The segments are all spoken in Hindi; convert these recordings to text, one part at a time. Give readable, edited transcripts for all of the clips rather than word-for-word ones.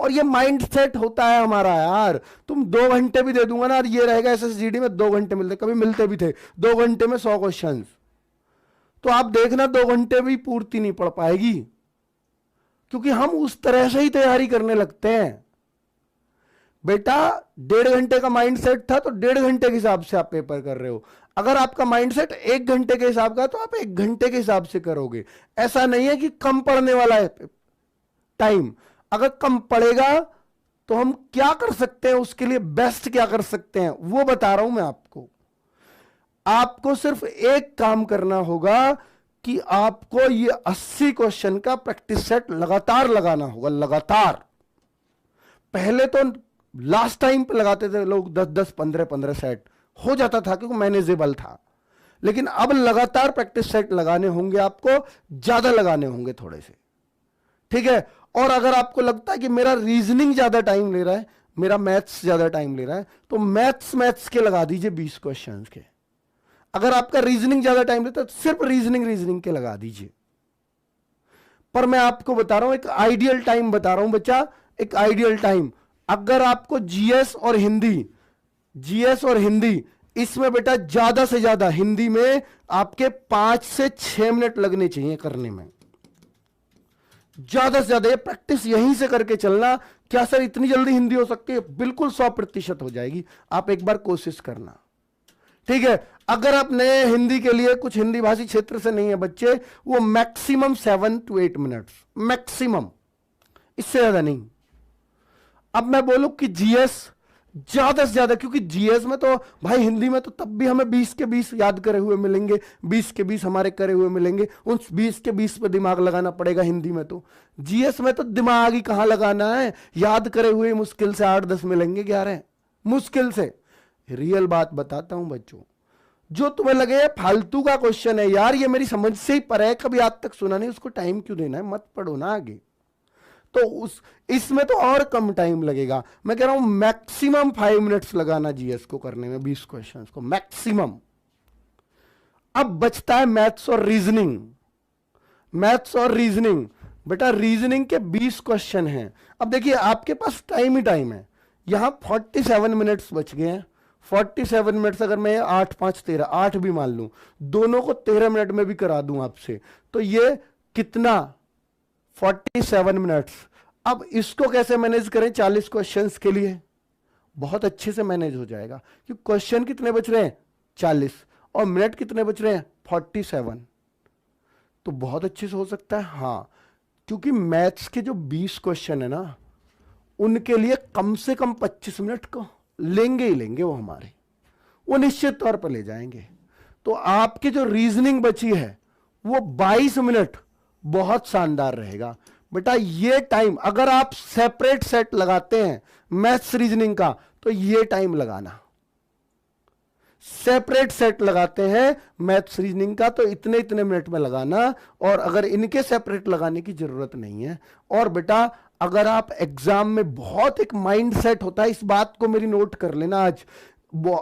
और ये माइंड सेट होता है हमारा यार। तुम 2 घंटे भी दे दूंगा ना, ये रहेगा एसएसजीडी में 2 घंटे मिलते, कभी मिलते भी थे 2 घंटे में 100 क्वेश्चन, तो आप देखना 2 घंटे भी पूर्ति नहीं पड़ पाएगी, क्योंकि हम उस तरह से ही तैयारी करने लगते हैं। बेटा 1.5 घंटे का माइंड सेट था तो 1.5 घंटे के हिसाब से आप पेपर कर रहे हो। अगर आपका माइंड सेट 1 घंटे के हिसाब का तो आप 1 घंटे के हिसाब से करोगे। ऐसा नहीं है कि कम पढ़ने वाला है टाइम। अगर कम पड़ेगा तो हम क्या कर सकते हैं, उसके लिए बेस्ट क्या कर सकते हैं वो बता रहा हूं मैं आपको। आपको सिर्फ एक काम करना होगा कि आपको ये 80 क्वेश्चन का प्रैक्टिस सेट लगातार लगाना होगा, लगातार। पहले तो लास्ट टाइम पे लगाते थे लोग 10-10, 15-15 सेट हो जाता था क्योंकि मैनेजेबल था, लेकिन अब लगातार प्रैक्टिस सेट लगाने होंगे, आपको ज्यादा लगाने होंगे थोड़े से, ठीक है। और अगर आपको लगता है कि मेरा रीजनिंग ज्यादा टाइम ले रहा है, मेरा मैथ्स ज्यादा टाइम ले रहा है, तो मैथ्स के लगा दीजिए 20 क्वेश्चन के। अगर आपका रीजनिंग ज्यादा टाइम लेता है तो सिर्फ रीजनिंग के लगा दीजिए। पर मैं आपको बता रहा हूं, एक आइडियल टाइम बता रहा हूं बच्चा, एक आइडियल टाइम। अगर आपको जीएस और हिंदी इसमें बेटा ज्यादा से ज्यादा हिंदी में आपके 5 से 6 मिनट लगने चाहिए करने में, ज्यादा से ज्यादा। ये प्रैक्टिस यहीं से करके चलना। क्या सर इतनी जल्दी हिंदी हो सकती है? बिल्कुल 100% हो जाएगी। आप एक बार कोशिश करना, ठीक है। अगर आप नए हिंदी के लिए, कुछ हिंदी भाषी क्षेत्र से नहीं है बच्चे, वो मैक्सिमम 7 to 8 मिनट्स, मैक्सिमम, इससे ज्यादा नहीं। अब मैं बोलूं कि जीएस ज्यादा से ज्यादा, क्योंकि जीएस में तो भाई, हिंदी में तो तब भी हमें 20 के 20 याद करे हुए मिलेंगे, 20 के 20 हमारे करे हुए मिलेंगे, उन 20 के 20 पे दिमाग लगाना पड़ेगा हिंदी में। तो जीएस में तो दिमाग ही कहां लगाना है, याद करे हुए मुश्किल से 8-10 मिलेंगे, 11 मुश्किल से। रियल बात बताता हूं बच्चों, जो तुम्हें लगे फालतू का क्वेश्चन है यार, ये मेरी समझ से ही परे है, कभी आज तक सुना नहीं, उसको टाइम क्यों देना है, मत पढ़ो ना आगे। तो इसमें तो और कम टाइम लगेगा। मैं कह रहा हूं मैक्सिमम 5 मिनट्स लगाना जीएस को करने में, 20 क्वेश्चंस को मैक्सिमम। अब बचता है मैथ्स और रीजनिंग। बेटा रीजनिंग के 20 क्वेश्चन हैं। अब देखिए आपके पास टाइम ही टाइम है, यहां 47 मिनट्स बच गए हैं। 47 मिनट्स, अगर मैं 8 5 13 8 भी मान लूं, दोनों को 13 मिनट में भी करा दूं आपसे, तो ये कितना, 47 मिनट्स। अब इसको कैसे मैनेज करें 40 क्वेश्चंस के लिए? बहुत अच्छे से मैनेज हो जाएगा, क्योंकि क्वेश्चन कितने बच रहे हैं 40 और मिनट कितने बच रहे हैं 47, तो बहुत अच्छे से हो सकता है। हाँ, क्योंकि मैथ्स के जो 20 क्वेश्चन है ना, उनके लिए कम से कम 25 मिनट को लेंगे ही लेंगे, वो हमारे, वो निश्चित तौर पर ले जाएंगे। तो आपकी जो रीजनिंग बची है वो 22 मिनट बहुत शानदार रहेगा। बेटा ये टाइम अगर आप सेपरेट सेट लगाते हैं मैथ्स रीजनिंग का, तो ये टाइम लगाना। सेपरेट सेट लगाते हैं मैथ्स रीजनिंग का, तो इतने इतने मिनट में लगाना, और अगर इनके सेपरेट लगाने की जरूरत नहीं है। और बेटा अगर आप एग्जाम में, बहुत एक माइंड सेट होता है, इस बात को मेरी नोट कर लेना, आज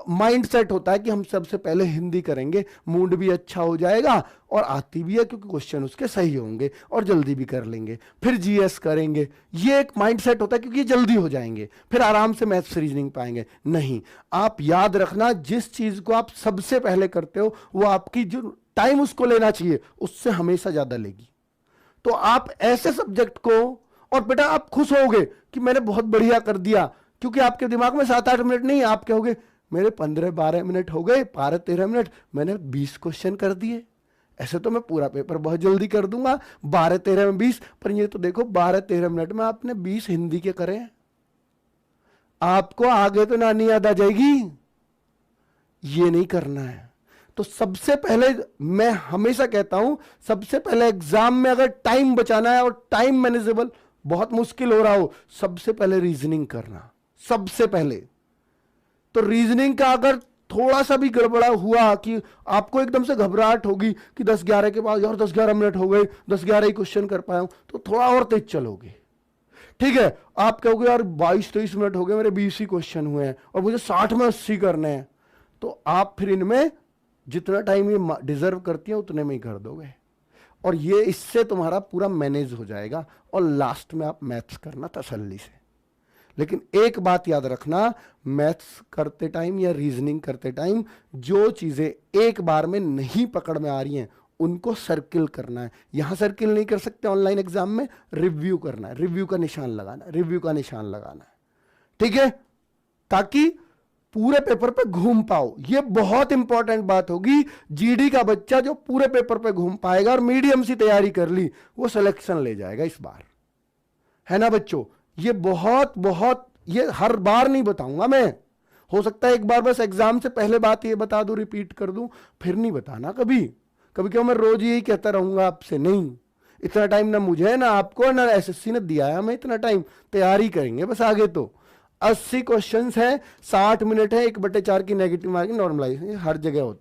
माइंड सेट होता है कि हम सबसे पहले हिंदी करेंगे, मूड भी अच्छा हो जाएगा और आती भी है क्योंकि क्वेश्चन उसके सही होंगे और जल्दी भी कर लेंगे, फिर जीएस करेंगे। ये एक माइंड सेट होता है क्योंकि जल्दी हो जाएंगे, फिर आराम से मैथ्स रीजनिंग पाएंगे। नहीं, आप याद रखना, जिस चीज को आप सबसे पहले करते हो वो आपकी जो टाइम उसको लेना चाहिए उससे हमेशा ज्यादा लेगी। तो आप ऐसे सब्जेक्ट को, और बेटा आप खुश होगे कि मैंने बहुत बढ़िया कर दिया, क्योंकि आपके दिमाग में 7-8 मिनट नहीं, आप कहोगे मेरे 15-12 मिनट हो गए, 12-13 मिनट, मैंने 20 क्वेश्चन कर दिए। ऐसे तो मैं पूरा पेपर बहुत जल्दी कर दूंगा, 12-13 में 20, पर ये तो देखो 12-13 मिनट में आपने 20 हिंदी के करे। आपको आगे तो नानी याद आ जाएगी, ये नहीं करना है। तो सबसे पहले मैं हमेशा कहता हूं, सबसे पहले एग्जाम में अगर टाइम बचाना है और टाइम मैनेजेबल बहुत मुश्किल हो रहा हो, सबसे पहले रीजनिंग करना, सबसे पहले। तो रीजनिंग का अगर थोड़ा सा भी गड़बड़ा हुआ कि आपको एकदम से घबराहट होगी कि 10-11 के बाद यार 10-11 मिनट हो गए, 10-11 ही क्वेश्चन कर पाया हूं, तो थोड़ा और तेज चलोगे, ठीक है। आप कहोगे यार 22-23 मिनट हो गए, मेरे 20 ही क्वेश्चन हुए हैं और मुझे 60 में 80 करने हैं, तो आप फिर इनमें जितना टाइम ये डिजर्व करती है उतने में ही कर दोगे, और ये इससे तुम्हारा पूरा मैनेज हो जाएगा, और लास्ट में आप मैथ्स करना तसल्ली से। लेकिन एक बात याद रखना, मैथ्स करते टाइम या रीजनिंग करते टाइम जो चीजें एक बार में नहीं पकड़ में आ रही हैं उनको सर्किल करना है। यहां सर्किल नहीं कर सकते, ऑनलाइन एग्जाम में रिव्यू करना है, रिव्यू का निशान लगाना, रिव्यू का निशान लगाना है, ठीक है, ताकि पूरे पेपर पे घूम पाओ। ये बहुत इंपॉर्टेंट बात होगी। जीडी का बच्चा जो पूरे पेपर पे घूम पाएगा और मीडियम सी तैयारी कर ली, वो सिलेक्शन ले जाएगा इस बार, है ना बच्चों। ये बहुत बहुत, ये हर बार नहीं बताऊंगा मैं, हो सकता है एक बार बस एग्जाम से पहले बात ये बता दूं, रिपीट कर दूं, फिर नहीं बताना कभी। कभी क्यों मैं रोज यही कहता रहूंगा आपसे, नहीं, इतना टाइम ना मुझे ना आपको ना एसएससी ने दिया है हमें इतना टाइम, तैयारी करेंगे बस आगे। तो 80 क्वेश्चंस हैं, 60 मिनट है, 1/4 की नेगेटिव मार्किंग नॉर्मलाइज हर जगह होती है।